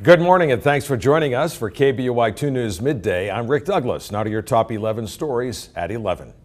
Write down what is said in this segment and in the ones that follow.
Good morning and thanks for joining us for KBOI 2 News Midday. I'm Rick Douglas. Now to your top 11 stories at 11.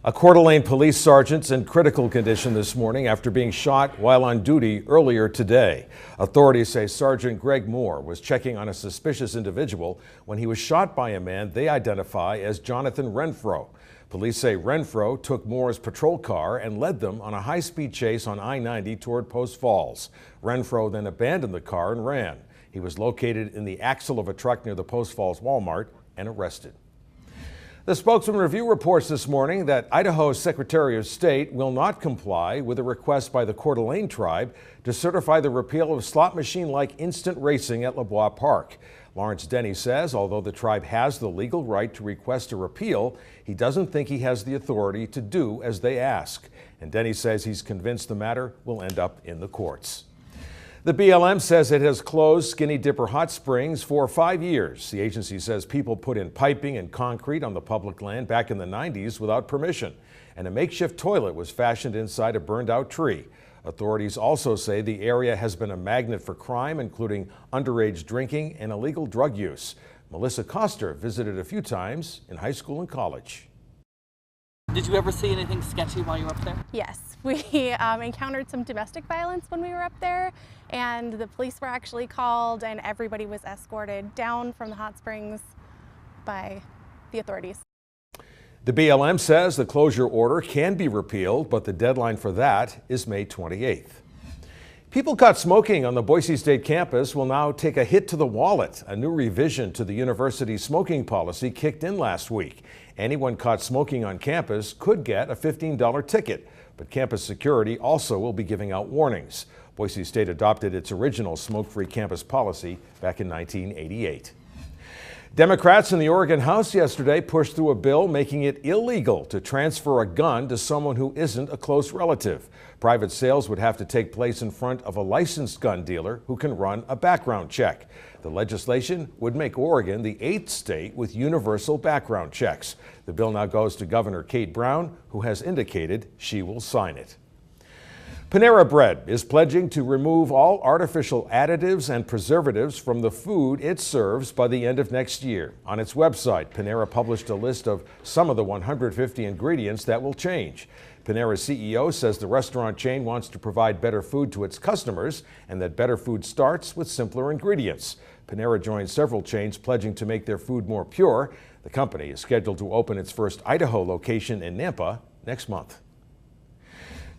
A Coeur d'Alene police sergeant's in critical condition this morning after being shot while on duty earlier today. Authorities say Sergeant Greg Moore was checking on a suspicious individual when he was shot by a man they identify as Jonathan Renfro. Police say Renfro took Moore's patrol car and led them on a high-speed chase on I-90 toward Post Falls. Renfro then abandoned the car and ran. He was located in the axle of a truck near the Post Falls Walmart and arrested. The Spokesman Review reports this morning that Idaho's Secretary of State will not comply with a request by the Coeur d'Alene tribe to certify the repeal of slot machine-like instant racing at LeBois Park. Lawrence Denny says although the tribe has the legal right to request a repeal, he doesn't think he has the authority to do as they ask. And Denny says he's convinced the matter will end up in the courts. The BLM says it has closed Skinny Dipper Hot Springs for 5 years. The agency says people put in piping and concrete on the public land back in the 90s without permission, and a makeshift toilet was fashioned inside a burned-out tree. Authorities also say the area has been a magnet for crime, including underage drinking and illegal drug use. Melissa Coster visited a few times in high school and college. Did you ever see anything sketchy while you were up there? Yes, we encountered some domestic violence when we were up there, and the police were actually called and everybody was escorted down from the hot springs by the authorities. The BLM says the closure order can be repealed, but the deadline for that is May 28th. People caught smoking on the Boise State campus will now take a hit to the wallet. A new revision to the university's smoking policy kicked in last week. Anyone caught smoking on campus could get a $15 ticket, but campus security also will be giving out warnings. Boise State adopted its original smoke-free campus policy back in 1988. Democrats in the Oregon House yesterday pushed through a bill making it illegal to transfer a gun to someone who isn't a close relative. Private sales would have to take place in front of a licensed gun dealer who can run a background check. The legislation would make Oregon the 8th state with universal background checks. The bill now goes to Governor Kate Brown, who has indicated she will sign it. Panera Bread is pledging to remove all artificial additives and preservatives from the food it serves by the end of next year. On its website, Panera published a list of some of the 150 ingredients that will change. Panera's CEO says the restaurant chain wants to provide better food to its customers and that better food starts with simpler ingredients. Panera joins several chains pledging to make their food more pure. The company is scheduled to open its first Idaho location in Nampa next month.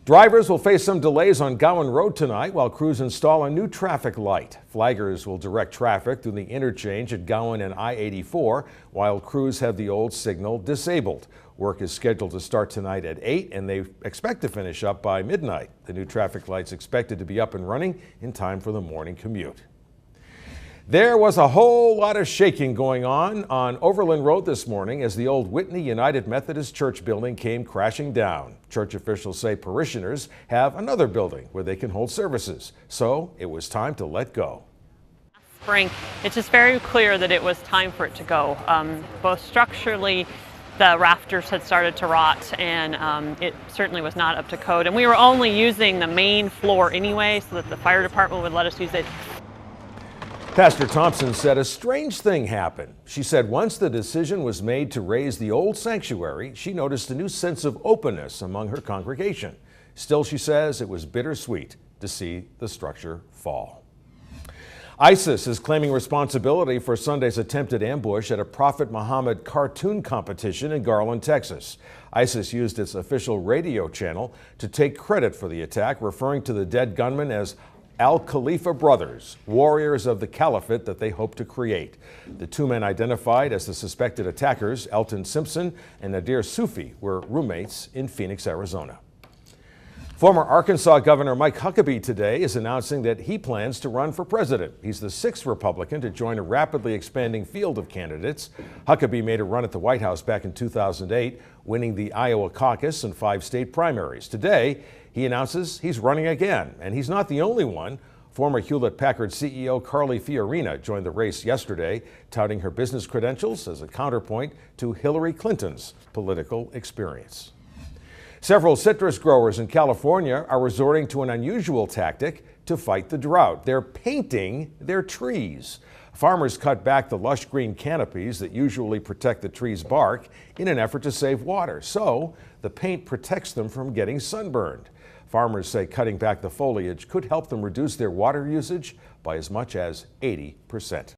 Drivers will face some delays on Gowan Road tonight while crews install a new traffic light. Flaggers will direct traffic through the interchange at Gowan and I-84 while crews have the old signal disabled. Work is scheduled to start tonight at 8 and they expect to finish up by midnight. The new traffic light's expected to be up and running in time for the morning commute. There was a whole lot of shaking going on Overland Road this morning as the old Whitney United Methodist Church building came crashing down. Church officials say parishioners have another building where they can hold services, so it was time to let go. Spring, it's just very clear that it was time for it to go. Both structurally, the rafters had started to rot and it certainly was not up to code. And we were only using the main floor anyway so that the fire department would let us use it. Pastor Thompson said a strange thing happened. She said once the decision was made to raise the old sanctuary, she noticed a new sense of openness among her congregation. Still, she says it was bittersweet to see the structure fall. ISIS is claiming responsibility for Sunday's attempted ambush at a Prophet Muhammad cartoon competition in Garland, Texas. ISIS used its official radio channel to take credit for the attack, referring to the dead gunmen as Al-Khalifa brothers, warriors of the caliphate that they hope to create. The two men identified as the suspected attackers, Elton Simpson and Nadir Sufi, were roommates in Phoenix, Arizona. Former Arkansas Governor Mike Huckabee today is announcing that he plans to run for president. He's the 6th Republican to join a rapidly expanding field of candidates. Huckabee made a run at the White House back in 2008, winning the Iowa caucus and 5 state primaries. Today, he announces he's running again, and he's not the only one. Former Hewlett-Packard CEO Carly Fiorina joined the race yesterday, touting her business credentials as a counterpoint to Hillary Clinton's political experience. Several citrus growers in California are resorting to an unusual tactic, to fight the drought. They're painting their trees. Farmers cut back the lush green canopies that usually protect the tree's bark in an effort to save water. So the paint protects them from getting sunburned. Farmers say cutting back the foliage could help them reduce their water usage by as much as 80%.